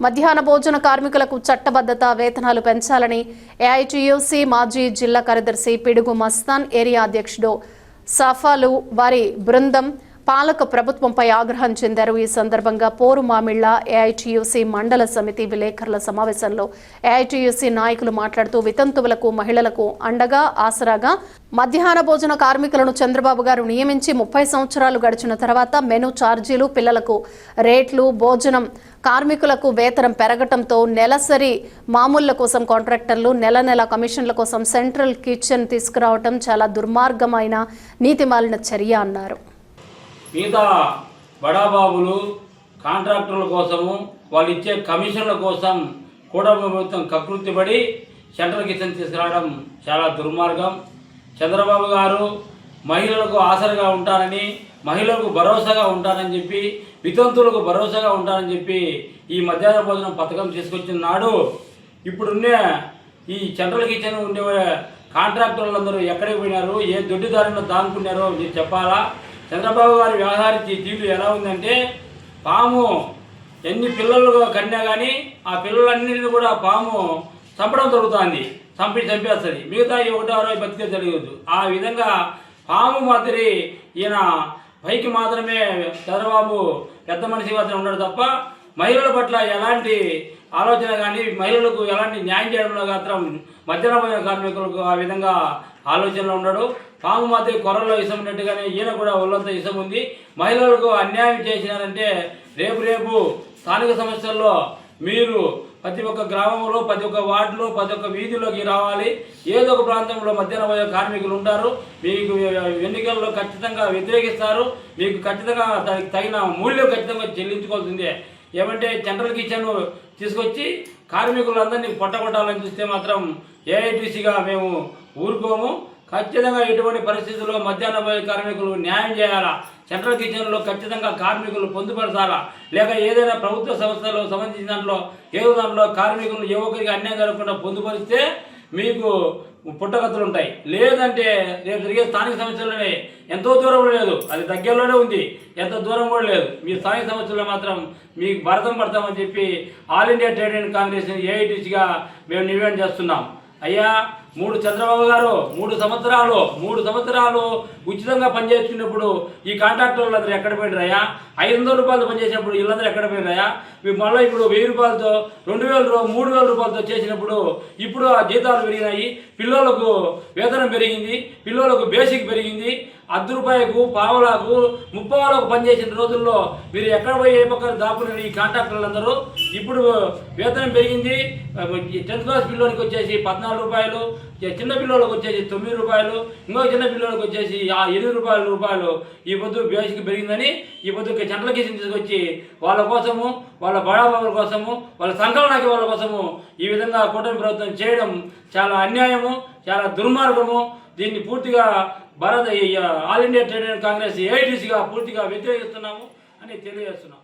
మధ్యాహ్న భోజన కార్మికులకు చట్టబద్ధత వేతనాలు పెంచాలని ఏఐటీయూసీ మాజీ జిల్లా కార్యదర్శి పిడుగు మస్తాన్, ఏరియా అధ్యక్షుడు సఫాలు వారి బృందం పాలక ప్రభుత్వంపై ఆగ్రహం చెందారు. ఈ సందర్భంగా పోరుమామిళ్ల ఏఐటీయూసీ మండల సమితి విలేకరుల సమావేశంలో ఏఐటీయూసీ నాయకులు మాట్లాడుతూ వితంతువులకు, మహిళలకు అండగా ఆసరాగా మధ్యాహ్న భోజన కార్మికులను చంద్రబాబు గారు నియమించి 30 సంవత్సరాలు గడిచిన తర్వాత మెనూ ఛార్జీలు, పిల్లలకు రేట్లు, భోజనం కార్మికులకు వేతనం పెరగటంతో నెలసరి మామూళ్ల కోసం కాంట్రాక్టర్లు నెల కమిషన్ల కోసం సెంట్రల్ కిచెన్ తీసుకురావటం చాలా దుర్మార్గమైన నీతిమాలిన చర్య అన్నారు. మిగతా బడాబాబులు కాంట్రాక్టర్ల కోసము వాళ్ళు ఇచ్చే కమిషన్ల కోసం కూడా ప్రభుత్వం కకృతిపడి సెంట్రల్ కిచెన్ తీసుకురావడం చాలా దుర్మార్గం. చంద్రబాబు గారు మహిళలకు ఆసరగా ఉంటారని, మహిళలకు భరోసాగా ఉంటారని చెప్పి, వితంతువులకు భరోసాగా ఉంటారని చెప్పి ఈ మధ్యాహ్న భోజనం పథకం తీసుకొచ్చిన నాడు ఇప్పుడున్నే ఈ సెంట్రల్ కిచెన్ ఉండే కాంట్రాక్టర్లందరూ ఎక్కడికి పోయినారు, ఏ దొడ్డిదారిలో దానుకున్నారో మీరు చెప్పాలా. చంద్రబాబు గారి వ్యవహార తీరు ఎలా ఉందంటే, పాము ఎన్ని పిల్లలు కన్నా కానీ ఆ పిల్లలన్నింటినీ కూడా పాము చంపడం జరుగుతుంది, చంపేస్తుంది. మిగతా 160 బతికే తెలియదు. ఆ విధంగా పాము మాదిరి ఈయన పైకి మాత్రమే చంద్రబాబు పెద్ద మనిషి మాత్రం ఉన్నాడు తప్ప మహిళల పట్ల ఎలాంటి ఆలోచన కానీ, మహిళలకు ఎలాంటి న్యాయం చేయడంలో మాత్రం మధ్యాహ్న కార్మికులకు ఆ విధంగా ఆలోచనలో ఉన్నాడు. పాము మాత్రం కొరల్లో ఇసం ఉన్నట్టుగానే ఈయన కూడా ఒళ్ళంతా ఇసం ఉంది. మహిళలకు అన్యాయం చేసినారంటే రేపు స్థానిక సమస్యల్లో మీరు ప్రతి ఒక్క గ్రామంలో, ప్రతి ఒక్క వార్డులో, ప్రతి ఒక్క వీధిలోకి రావాలి. ఏదో ఒక ప్రాంతంలో మధ్యాహ్న కార్మికులు ఉంటారు. మీకు ఎన్నికల్లో ఖచ్చితంగా వ్యతిరేకిస్తారు. మీకు ఖచ్చితంగా దానికి తగిన మూల్యం ఖచ్చితంగా చెల్లించుకోవాల్సిందే. ఏమంటే సెంట్రల్ కిచెన్ తీసుకొచ్చి కార్మికులందరినీ పొట్టగొట్టాలని చూస్తే మాత్రం ఏఐటీసీగా మేము ఊరుకోము. ఖచ్చితంగా ఎటువంటి పరిస్థితుల్లో మధ్యాహ్న కార్మికులు న్యాయం చేయాలా. సెంట్రల్ కిచెన్లో ఖచ్చితంగా కార్మికులు పొందుపరచాలా. లేక ఏదైనా ప్రభుత్వ సంస్థలో సంబంధించిన దాంట్లో కార్మికులు ఏ ఒక్కరికి అన్యాయం జరగకుండా పొందుపరిస్తే మీకు పుట్టగతులు ఉంటాయి. లేదంటే రేపు జరిగే స్థానిక సమస్యల్లోనే ఎంతో దూరం లేదు, అది దగ్గరలోనే ఉంది, ఎంత దూరం కూడా లేదు. మీ స్థానిక సమస్యల్లో మాత్రం మీకు భరతం పడతామని చెప్పి all India trade union congress ఏఐటీసీగా మేము నివేదన చేస్తున్నాం. అయ్యా, చంద్రబాబు గారు 3 సంవత్సరాలు ఉచితంగా పనిచేస్తున్నప్పుడు ఈ కాంట్రాక్టర్లు అందరూ ఎక్కడ పోయినరాయా? 500 రూపాయలతో పనిచేసినప్పుడు వీళ్ళందరూ ఎక్కడ పోయినరాయా? మళ్ళీ ఇప్పుడు 1000 రూపాయలతో, 2000, 3000 రూపాయలతో చేసినప్పుడు ఇప్పుడు ఆ జీతాలు పెరిగినాయి, పిల్లలకు వేతనం పెరిగింది, పిల్లలకు బేసిక్ పెరిగింది. 10 రూపాయలకు, పావలకు, 30 పనిచేసిన రోజుల్లో మీరు ఎక్కడ పోయి ఏ పక్కన దాపుకున్నారు ఈ కాంట్రాక్టర్లందరూ? ఇప్పుడు వేతనం పెరిగింది. 10th క్లాస్ పిల్లోనికి వచ్చేసి 14 రూపాయలు, చిన్న పిల్లలకు వచ్చేసి 9 రూపాయలు, ఇంకో చిన్న పిల్లలకు వచ్చేసి 8 రూపాయలు ఈ పొద్దు బేసిక్ పెరిగిందని ఈ పొద్దు సెంట్రల్ కిచెన్ తీసుకొచ్చి వాళ్ళ కోసము, వాళ్ళ బడాబాబుల కోసము, వాళ్ళ సంకలనాకి వాళ్ళ కోసము ఈ విధంగా కూటమి ప్రభుత్వం చేయడం చాలా అన్యాయము, చాలా దుర్మార్గము. దీన్ని పూర్తిగా all India trade union congress ఏఐటీసీగా పూర్తిగా వ్యతిరేకిస్తున్నాము అని తెలియజేస్తున్నాం.